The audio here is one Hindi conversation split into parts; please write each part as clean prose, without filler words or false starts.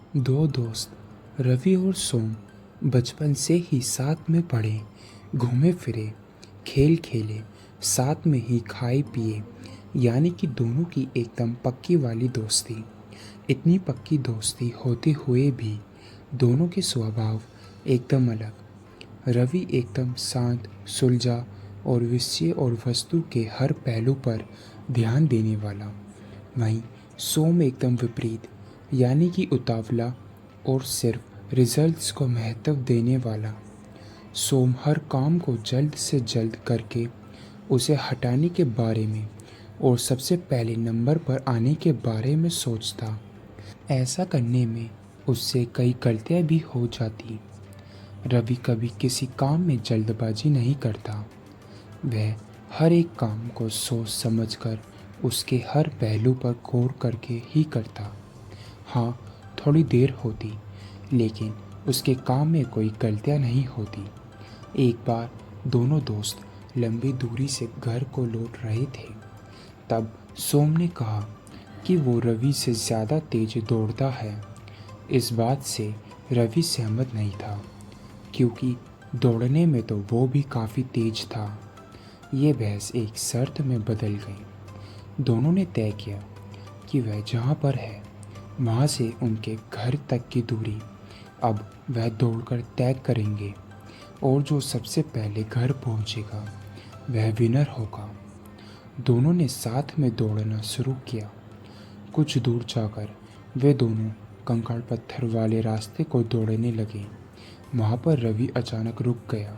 दो दोस्त रवि और सोम बचपन से ही साथ में पढ़े, घूमे फिरे, खेल खेले, साथ में ही खाए पिए, यानी कि दोनों की एकदम पक्की वाली दोस्ती। इतनी पक्की दोस्ती होते हुए भी दोनों के स्वभाव एकदम अलग। रवि एकदम शांत, सुलझा और विषय और वस्तु के हर पहलू पर ध्यान देने वाला। वहीं सोम एकदम विपरीत, यानी कि उतावला और सिर्फ रिजल्ट्स को महत्व देने वाला। सोम हर काम को जल्द से जल्द करके उसे हटाने के बारे में और सबसे पहले नंबर पर आने के बारे में सोचता। ऐसा करने में उससे कई गलतियां भी हो जाती। रवि कभी किसी काम में जल्दबाजी नहीं करता। वह हर एक काम को सोच समझकर उसके हर पहलू पर गौर करके ही करता। हाँ, थोड़ी देर होती, लेकिन उसके काम में कोई गलतियाँ नहीं होती। एक बार दोनों दोस्त लंबी दूरी से घर को लौट रहे थे। तब सोम ने कहा कि वो रवि से ज़्यादा तेज दौड़ता है। इस बात से रवि सहमत नहीं था, क्योंकि दौड़ने में तो वो भी काफ़ी तेज था। ये बहस एक शर्त में बदल गई। दोनों ने तय किया कि वह जहाँ पर है वहाँ से उनके घर तक की दूरी अब वह दौड़कर तय करेंगे, और जो सबसे पहले घर पहुँचेगा वह विनर होगा। दोनों ने साथ में दौड़ना शुरू किया। कुछ दूर जाकर वे दोनों कंकड़ पत्थर वाले रास्ते को दौड़ने लगे। वहाँ पर रवि अचानक रुक गया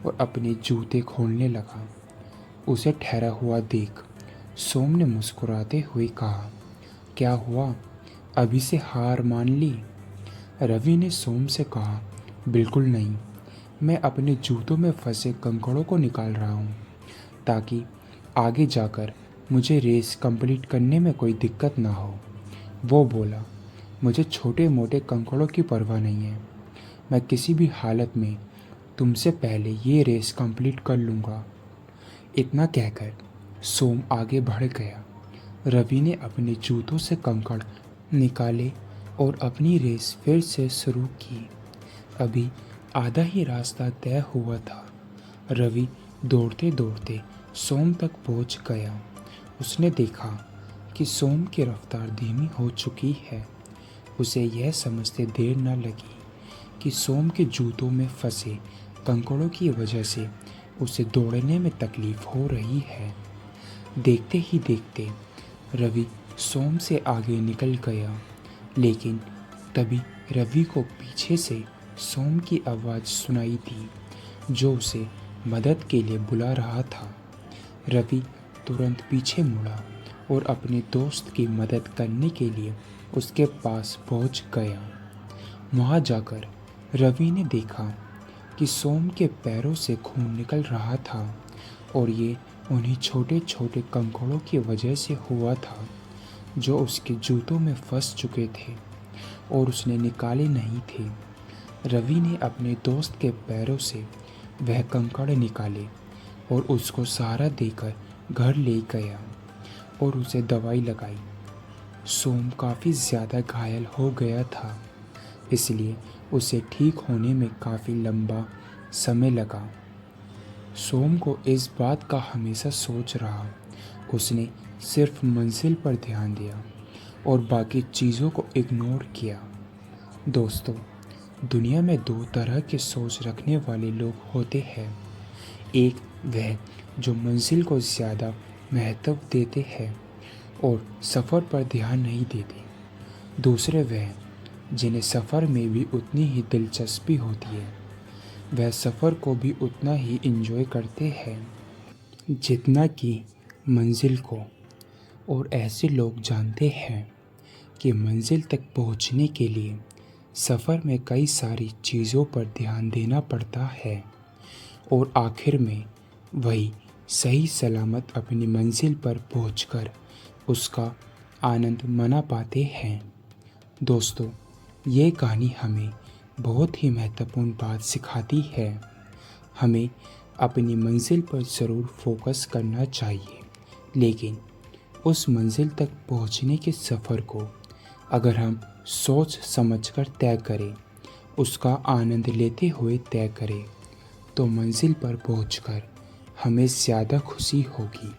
और अपने जूते खोलने लगा। उसे ठहरा हुआ देख सोम ने मुस्कुराते हुए कहा, क्या हुआ, अभी से हार मान ली? रवि ने सोम से कहा, बिल्कुल नहीं, मैं अपने जूतों में फंसे कंकड़ों को निकाल रहा हूँ, ताकि आगे जाकर मुझे रेस कंप्लीट करने में कोई दिक्कत ना हो। वो बोला, मुझे छोटे मोटे कंकड़ों की परवाह नहीं है, मैं किसी भी हालत में तुमसे पहले ये रेस कंप्लीट कर लूँगा। इतना कहकर सोम आगे बढ़ गया। रवि ने अपने जूतों से कंकड़ निकाले और अपनी रेस फिर से शुरू की। अभी आधा ही रास्ता तय हुआ था। रवि दौड़ते दौड़ते सोम तक पहुंच गया। उसने देखा कि सोम की रफ्तार धीमी हो चुकी है। उसे यह समझते देर न लगी कि सोम के जूतों में फंसे कंकड़ों की वजह से उसे दौड़ने में तकलीफ हो रही है। देखते ही देखते रवि सोम से आगे निकल गया, लेकिन तभी रवि को पीछे से सोम की आवाज़ सुनाई दी, जो उसे मदद के लिए बुला रहा था। रवि तुरंत पीछे मुड़ा और अपने दोस्त की मदद करने के लिए उसके पास पहुंच गया। वहां जाकर रवि ने देखा कि सोम के पैरों से खून निकल रहा था, और ये उन्हीं छोटे छोटे कंकड़ों की वजह से हुआ था जो उसके जूतों में फंस चुके थे और उसने निकाले नहीं थे। रवि ने अपने दोस्त के पैरों से वह कंकड़ निकाले और उसको सहारा देकर घर ले गया और उसे दवाई लगाई। सोम काफ़ी ज़्यादा घायल हो गया था, इसलिए उसे ठीक होने में काफ़ी लंबा समय लगा। सोम को इस बात का हमेशा सोच रहा। उसने सिर्फ मंजिल पर ध्यान दिया और बाकी चीज़ों को इग्नोर किया। दोस्तों, दुनिया में दो तरह के सोच रखने वाले लोग होते हैं। एक वह जो मंजिल को ज़्यादा महत्व देते हैं और सफ़र पर ध्यान नहीं देते। दूसरे वह जिन्हें सफ़र में भी उतनी ही दिलचस्पी होती है, वह सफ़र को भी उतना ही एंजॉय करते हैं जितना कि मंजिल को। और ऐसे लोग जानते हैं कि मंजिल तक पहुंचने के लिए सफ़र में कई सारी चीज़ों पर ध्यान देना पड़ता है, और आखिर में वही सही सलामत अपनी मंजिल पर पहुंचकर उसका आनंद मना पाते हैं। दोस्तों, ये कहानी हमें बहुत ही महत्वपूर्ण बात सिखाती है। हमें अपनी मंजिल पर ज़रूर फोकस करना चाहिए, लेकिन उस मंजिल तक पहुंचने के सफ़र को अगर हम सोच समझकर तय करे, उसका आनंद लेते हुए तय करे, तो मंजिल पर पहुंचकर हमें ज़्यादा खुशी होगी।